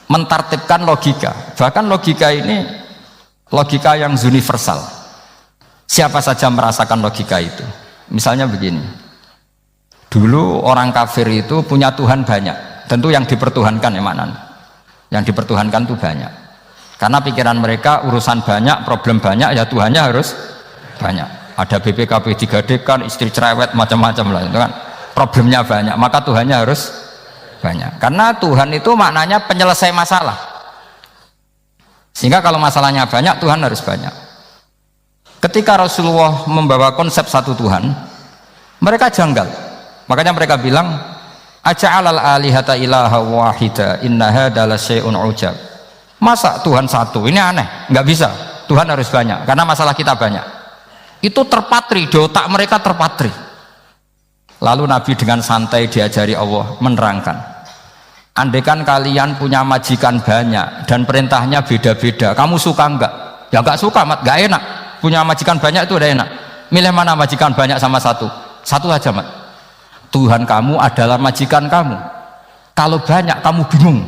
Speaker 2: mentartibkan logika. Bahkan logika ini logika yang universal. Siapa saja merasakan logika itu. Misalnya begini, dulu orang kafir itu punya Tuhan banyak. Tentu yang dipertuhankan ya mana? Yang dipertuhankan itu banyak. Karena pikiran mereka urusan banyak, problem banyak, ya Tuhannya harus banyak. Ada BPKB 3D kan, istri cerewet, macam-macam lah itu kan. Problemnya banyak, maka Tuhannya harus banyak. Karena Tuhan itu maknanya penyelesai masalah. Sehingga kalau masalahnya banyak, Tuhan harus banyak. Ketika Rasulullah membawa konsep satu Tuhan, mereka janggal. Makanya mereka bilang, aja'alal alihata ilaha wahida inna hadza lasyai'un ujab. Masa Tuhan satu? Ini aneh, nggak bisa. Tuhan harus banyak, karena masalah kita banyak. Itu terpatri, di otak mereka terpatri. Lalu Nabi dengan santai diajari Allah menerangkan, andaikan kalian punya majikan banyak dan perintahnya beda-beda, kamu suka enggak? Ya enggak suka, mat, enggak enak. Punya majikan banyak itu udah enak. Milih mana majikan banyak sama satu? Satu aja, mat. Tuhan kamu adalah majikan kamu. Kalau banyak kamu bingung.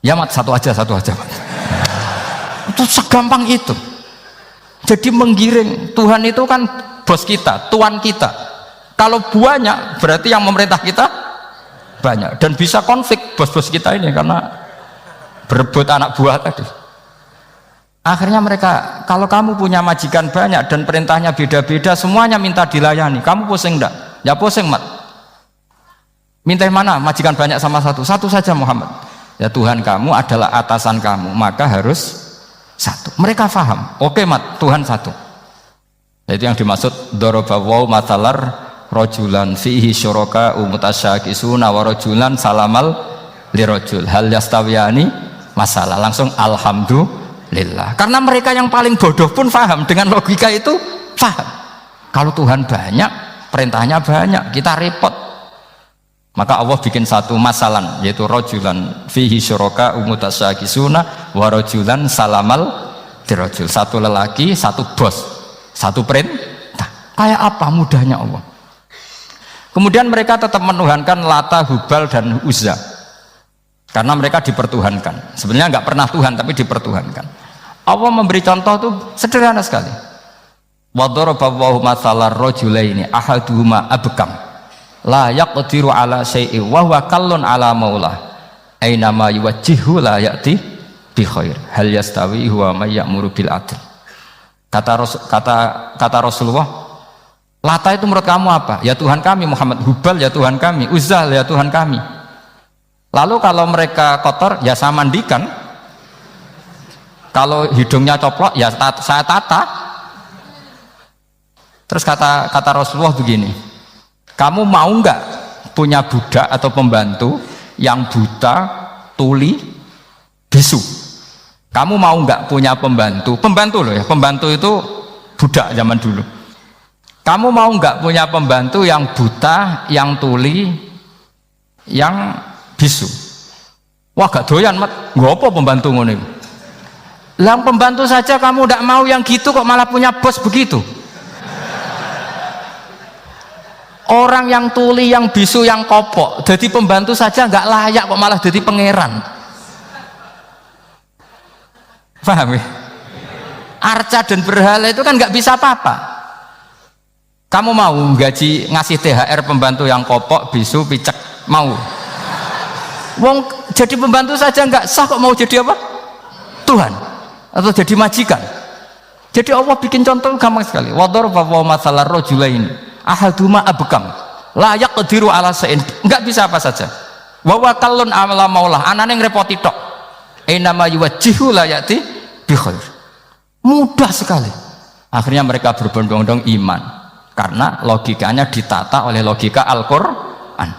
Speaker 2: Ya mat, satu aja mat. Itu segampang itu. Jadi menggiring, Tuhan itu kan bos kita, tuan kita. Kalau banyak berarti yang memerintah kita banyak, dan bisa konflik bos-bos kita ini karena berebut anak buah tadi. Akhirnya mereka, kalau kamu punya majikan banyak dan perintahnya beda-beda, semuanya minta dilayani, kamu pusing enggak? Ya pusing, mat. Minta mana? Majikan banyak sama satu? Satu saja Muhammad. Ya Tuhan kamu adalah atasan kamu, maka harus satu. Mereka faham. Oke, mat, Tuhan satu. Itu yang dimaksud dorobawaw matalar rojulan fihi syuraka umutasyakisuna wa rojulan salamal lirojul hal yastawiyani masalah. Langsung alhamdulillah, karena mereka yang paling bodoh pun faham dengan logika itu, faham kalau Tuhan banyak, perintahnya banyak, kita repot. Maka Allah bikin satu masalan, yaitu rojulan fihi syuraka umutasyakisuna wa rojulan salamal lirojul. Satu lelaki, satu bos, satu perintah. Kayak apa mudahnya Allah. Kemudian mereka tetap menuhankan Lata, Hubal, dan Uzza karena mereka dipertuhankan. Sebenarnya nggak pernah Tuhan, tapi dipertuhankan. Allah memberi contoh itu sederhana sekali. Wa daraballahu mathalar rajulaini ahaduhuma abkam la yaqdiru ala syai'in wa huwa kallun ala maulah aina ma yuwajjihu la ya'ti bi khair hal yastawi huwa may ya'muru bil adl. Kata Rasulullah, Lata itu menurut kamu apa? Ya Tuhan kami. Muhammad, Hubal ya Tuhan kami. Uzzah ya Tuhan kami. Lalu kalau mereka kotor ya saya mandikan. Kalau hidungnya coplok ya saya tata. Terus kata Rasulullah begini, kamu mau nggak punya budak atau pembantu yang buta, tuli, bisu? Kamu mau nggak punya pembantu? Pembantu loh ya, pembantu itu budak zaman dulu. Kamu mau nggak punya pembantu yang buta, yang tuli, yang bisu? Wah gak doyan mat, nggak apa pembantu ngono. Yang pembantu saja kamu tidak mau yang gitu kok malah punya bos begitu. Orang yang tuli, yang bisu, yang kopok, jadi pembantu saja nggak layak kok malah jadi pangeran. Paham ya? Arca dan berhala itu kan nggak bisa apa-apa. Kamu mau gaji ngasih THR pembantu yang kopok, bisu, picek, mau? Wong jadi pembantu saja nggak sah kok mau jadi apa? Tuhan atau jadi majikan. Jadi Allah bikin contoh gampang sekali. Wadaraba masalah rajulain ahaduma abkam la yaqdiru ala sa'in, enggak bisa apa saja. Wa wakallun amala maulah, anane ngrepoti tok. Ainama yuwajjihu la yati bi khair. Mudah sekali. Akhirnya mereka berbondong-bondong iman karena logikanya ditata oleh logika Al-Qur'an.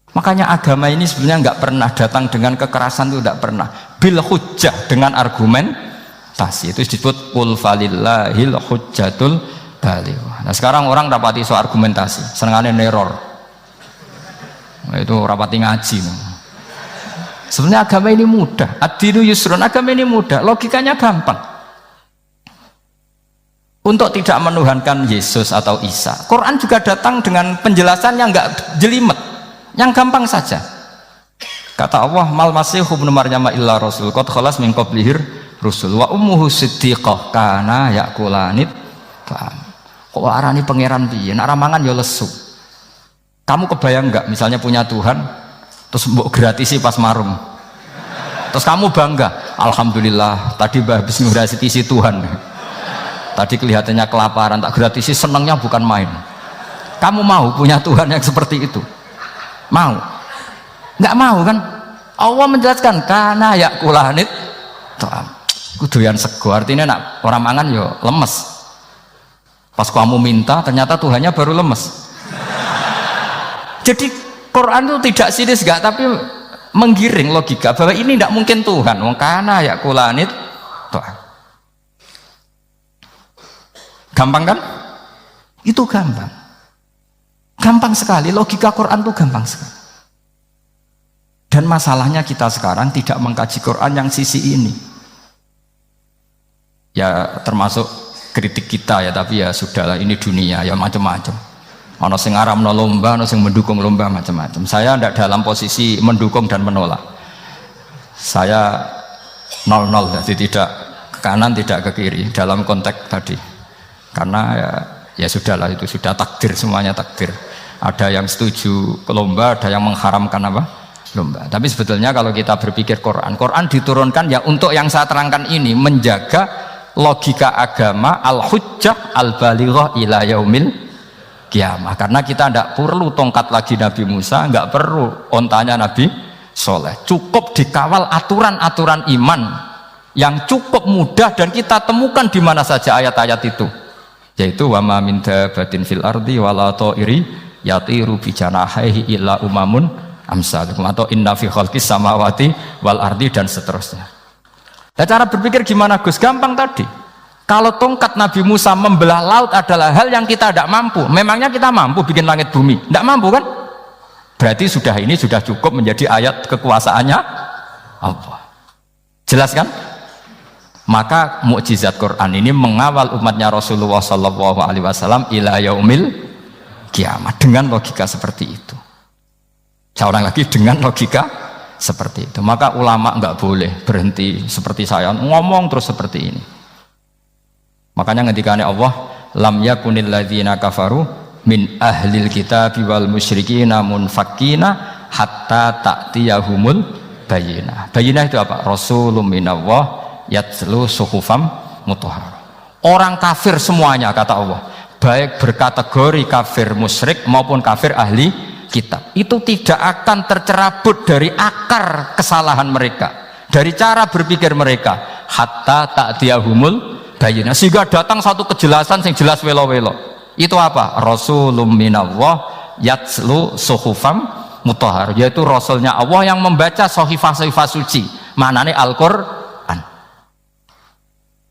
Speaker 2: Makanya agama ini sebenarnya nggak pernah datang dengan kekerasan, itu tidak pernah. Bil hujjah, dengan argumentasi. Itu disebut qul falillahil hujjatul balighah. Nah sekarang orang rapati soal argumentasi, senengane neror. Nah, itu rapati ngaji. Sebenarnya agama ini mudah. Ad-dinu yusrun, agama ini mudah, logikanya gampang. Untuk tidak menuhankan Yesus atau Isa, Quran juga datang dengan penjelasan yang nggak jelimet, yang gampang saja. Kata Allah, mal masihu ibnu maryam illa rasul qad khalas min qablihir rusul wa ummuhu siddiqah kana yakulanit. Kok arani pangeran piye? Nek ramangan ya lesu. Kamu kebayang nggak misalnya punya Tuhan terus mbok gratisi pas marum, terus kamu bangga, alhamdulillah tadi habis nggrasisi Tuhan, tadi kelihatannya kelaparan tak gratisi, senangnya bukan main. Kamu mau punya Tuhan yang seperti itu? Mau? Nggak mau kan? Allah menjelaskan karena ya kulanit kuduyan sego, artinya nak orang mangan yo lemes. Pas kamu minta ternyata Tuhannya baru lemes. Jadi Quran itu tidak sinis gak, tapi menggiring logika bahwa ini tidak mungkin Tuhan. Wong kana ya kulanit. Gampang kan? Itu gampang. Gampang sekali, logika Quran itu gampang sekali. Dan masalahnya kita sekarang tidak mengkaji Quran yang sisi ini. Ya termasuk kritik kita ya, tapi ya sudahlah, ini dunia ya macam-macam. Ono sing ngaramno lomba, ono sing mendukung lomba, macam-macam. Saya tidak dalam posisi mendukung dan menolak. Saya 0-0, jadi tidak ke kanan tidak ke kiri dalam konteks tadi. Karena ya sudahlah, itu sudah takdir, semuanya takdir. Ada yang setuju ke lomba, ada yang mengharamkan apa? Lomba. Tapi sebetulnya kalau kita berpikir Quran diturunkan ya untuk yang saya terangkan ini, menjaga logika agama al-hujjah al-balighah ila yaumil kiamah. Karena kita tidak perlu tongkat lagi Nabi Musa, nggak perlu ontanya Nabi Soleh, cukup dikawal aturan-aturan iman yang cukup mudah dan kita temukan di mana saja ayat-ayat itu, yaitu wa ma min dabatin fil ardi wala ta'iri yatiru bi janahihi illa umamun amsalukum, atau inna fi khalqis samawati wal ardi, dan seterusnya. Nah, cara berpikir gimana Gus? Gampang tadi. Kalau tongkat Nabi Musa membelah laut adalah hal yang kita tidak mampu, memangnya kita mampu bikin langit bumi? Tidak mampu kan? Berarti ini sudah cukup menjadi ayat kekuasaannya Allah. Jelas kan? Maka mukjizat Quran ini mengawal umatnya Rasulullah SAW ila yaumil kiamat dengan logika seperti itu. Saya ulang lagi, dengan logika seperti itu. Maka ulama nggak boleh berhenti seperti saya ngomong terus seperti ini. Makanya ngendikane Allah, lam yakunil ladzina kafaru min ahlil kitabi wal musyrikina munfakina hatta ta'tiyahumul bayyinah. Bayyinah itu apa? Rasulun minallah yatslu suhufam mutahhar. Orang kafir semuanya, kata Allah, baik berkategori kafir musyrik maupun kafir ahli kitab, itu tidak akan tercerabut dari akar kesalahan mereka, dari cara berpikir mereka, hatta ta'tiyahumul bayyinah, sehingga datang satu kejelasan yang jelas welo-welo. Itu apa? Rasulun minallah yatslu suhufam mutahhar, yaitu rasulnya Allah yang membaca sahifah-sahifah suci, maknanya Al-Qur'an.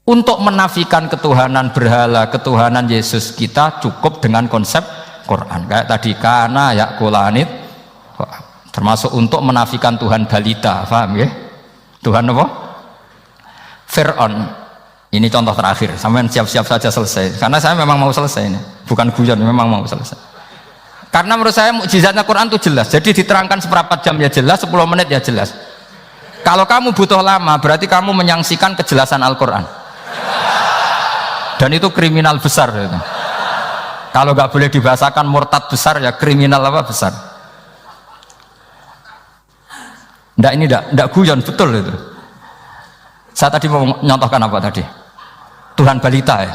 Speaker 2: Untuk menafikan ketuhanan berhala, ketuhanan Yesus, kita cukup dengan konsep Quran. Kayak tadi kana yakulanit, termasuk untuk menafikan Tuhan balita, paham ya? Tuhan apa? Fir'aun. Ini contoh terakhir. Sampai siap-siap saja selesai. Karena saya memang mau selesai ini, bukan guyon, memang mau selesai. Karena menurut saya mukjizatnya Quran itu jelas. Jadi diterangkan seperempat jam ya jelas, 10 menit ya jelas. Kalau kamu butuh lama, berarti kamu menyaksikan kejelasan Al-Quran. Dan itu kriminal besar gitu. Kalau nggak boleh dibahasakan murtad besar ya kriminal apa besar. Nggak, ini nggak guyon, betul itu. Saya tadi mau nyontohkan apa tadi? Tuhan balita ya.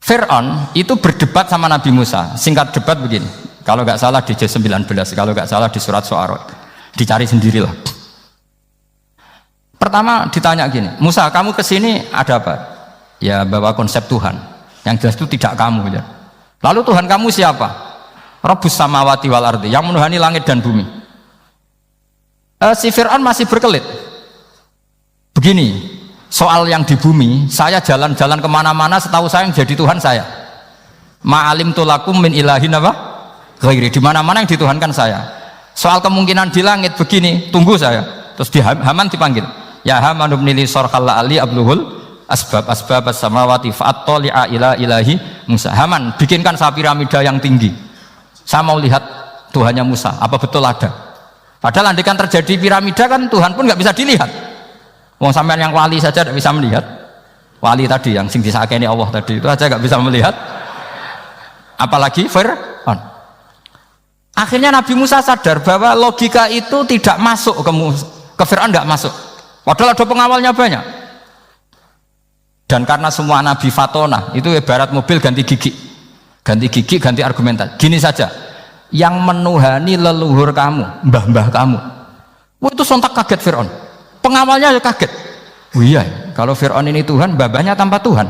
Speaker 2: Fir'aun itu berdebat sama Nabi Musa. Singkat debat begini. Kalau nggak salah di Juz 19, kalau nggak salah di surat Syu'ara. Dicari sendirilah. Pertama ditanya gini, Musa kamu kesini ada apa? Ya bawa konsep Tuhan. Yang jelas itu tidak kamu ya. Lalu Tuhan kamu siapa? Rabbus samawati wal ardi, yang menuhani langit dan bumi. Si Fir'aun masih berkelit. Begini, soal yang di bumi, saya jalan-jalan kemana-mana, setahu saya yang jadi Tuhan saya. Ma'alim tulakum min ilahin apa? Ghairi, di mana-mana yang dituhankan saya. Soal kemungkinan di langit begini, tunggu saya. Terus di Haman dipanggil. Ya Haman ibn li sarhal ali abluhul asbab as-samawati fa'attali'a ila ilahi Musa. Haman, bikinkan piramida yang tinggi. Saya mau lihat Tuhannya Musa, apa betul ada? Padahal andaikan terjadi piramida kan Tuhan pun nggak bisa dilihat. Wong sampean yang wali saja tidak bisa melihat. Wali tadi yang sing disakeni Allah tadi itu aja nggak bisa melihat. Apalagi Fir'aun. Akhirnya Nabi Musa sadar bahwa logika itu tidak masuk ke Fir'aun, tidak masuk. Padahal ada pengawalnya banyak. Dan karena semua Nabi Fatona itu ibarat mobil ganti gigi, ganti argumentasi. Gini saja, yang menuhani leluhur kamu, mbah-mbah kamu, itu sontak kaget Fir'aun. Pengawalnya ya kaget. Oh iya, kalau Fir'aun ini Tuhan, mbah-mbahnya tanpa Tuhan.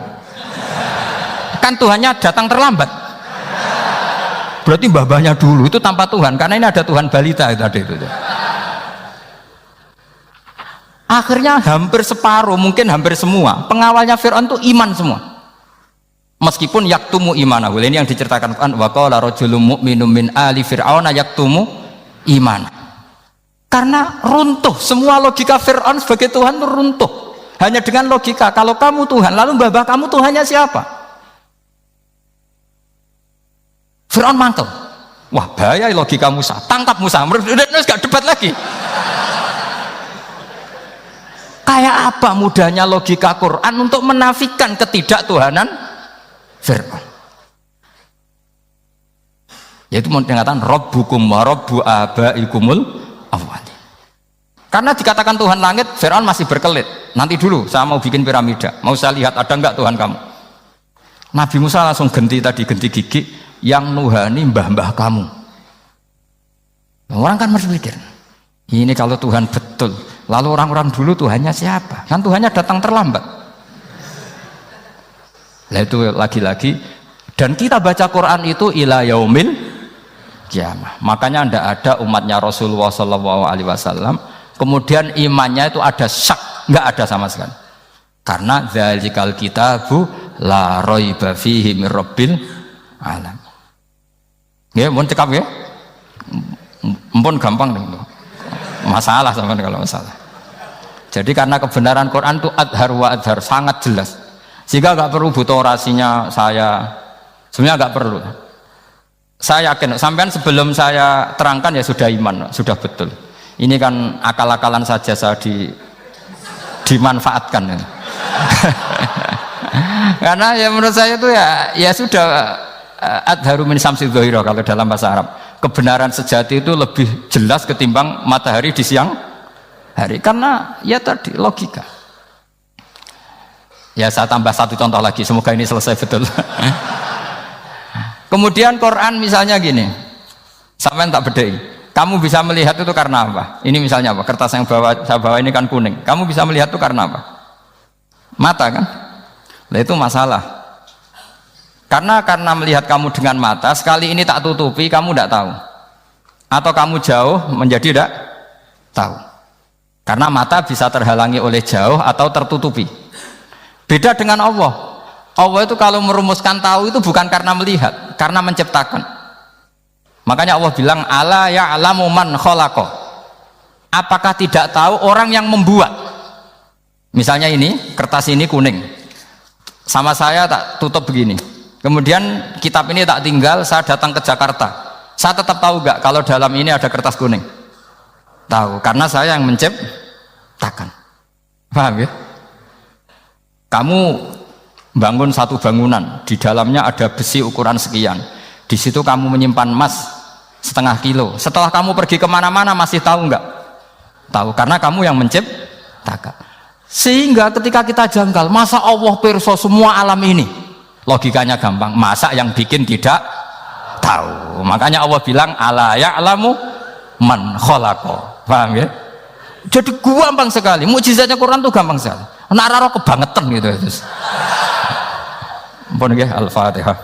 Speaker 2: Kan Tuhannya datang terlambat. Berarti mbah-mbahnya dulu itu tanpa Tuhan, karena ini ada Tuhan balita itu ada itu. Akhirnya hampir separuh, mungkin hampir semua pengawalnya Fir'aun itu iman semua. Meskipun yaktumu imanahu, ini yang diceritakan Quran, wa qala rajulun mu'minun min ali fir'auna yaktumu iman. Karena runtuh semua logika Fir'aun sebagai Tuhan itu runtuh. Hanya dengan logika kalau kamu Tuhan, lalu mbah kamu Tuhannya siapa? Fir'aun mantel. Wah bahaya logika Musa, tangkap Musa, udah gak debat lagi. Kayak apa mudahnya logika Quran untuk menafikan ketidaktuhanan Fir'aun. Yaitu mengatakan Rabbukum wa Rabbu abaikumul awwalin. Karena dikatakan Tuhan langit, Fir'aun masih berkelit. Nanti dulu saya mau bikin piramida, mau saya lihat ada enggak Tuhan kamu. Nabi Musa langsung ganti gigi, yang nuhani mbah-mbah kamu. Orang kan masih pikir, ini kalau Tuhan betul, lalu orang-orang dulu Tuhannya siapa? Kan Tuhannya datang terlambat. Nah itu lagi-lagi, dan kita baca Quran itu ila yaumil kiamah. Makanya tidak ada umatnya Rasulullah SAW kemudian imannya itu ada syak, nggak ada sama sekali. Karena dzalikal kitabu la raiba fihi mir rabbil alamin. Ya, mohon cekap ya. Mpun gampang dong. Masalah sama kalau masalah. Jadi karena kebenaran Quran itu adhar wa adhar, sangat jelas. Sehingga nggak perlu butuh orasinya saya. Sebenarnya nggak perlu. Saya yakin sampean sebelum saya terangkan ya sudah iman, sudah betul. Ini kan akal-akalan saja saya dimanfaatkan. Karena ya menurut saya itu ya sudah adharu min samsi dhahira kalau dalam bahasa Arab. Kebenaran sejati itu lebih jelas ketimbang matahari di siang hari, karena ya tadi logika. Ya saya tambah satu contoh lagi, semoga ini selesai betul. Kemudian Quran misalnya gini, sampean tak bedai, kamu bisa melihat itu karena apa? Ini misalnya apa? Kertas yang saya bawa ini kan kuning, kamu bisa melihat itu karena apa? Mata kan? Nah itu masalah. Karena melihat kamu dengan mata, sekali ini tak tutupi, kamu tidak tahu. Atau kamu jauh menjadi tidak tahu. Karena mata bisa terhalangi oleh jauh atau tertutupi. Beda dengan Allah. Allah itu kalau merumuskan tahu itu bukan karena melihat, karena menciptakan. Makanya Allah bilang ala ya'lamu man khalaqa. Apakah tidak tahu orang yang membuat? Misalnya ini, kertas ini kuning. Sama saya tak tutup begini. Kemudian kitab ini tak tinggal, saya datang ke Jakarta. Saya tetap tahu enggak kalau dalam ini ada kertas kuning? Tahu, karena saya yang menciptakan. Paham ya? Kamu bangun satu bangunan, di dalamnya ada besi ukuran sekian. Di situ kamu menyimpan emas 0,5 kilo. Setelah kamu pergi kemana-mana masih tahu enggak? Tahu, karena kamu yang menciptakan. Sehingga ketika kita janggal, masa Allah pirsa semua alam ini? Logikanya gampang, masa yang bikin tidak tahu? Makanya Allah bilang ala ya'lamu man khalaqa. Paham ya? Jadi gampang sekali, mukjizatnya Quran tuh gampang sekali. Nak raro kebangetan gitu. Ampun nggih, Al-Fatihah.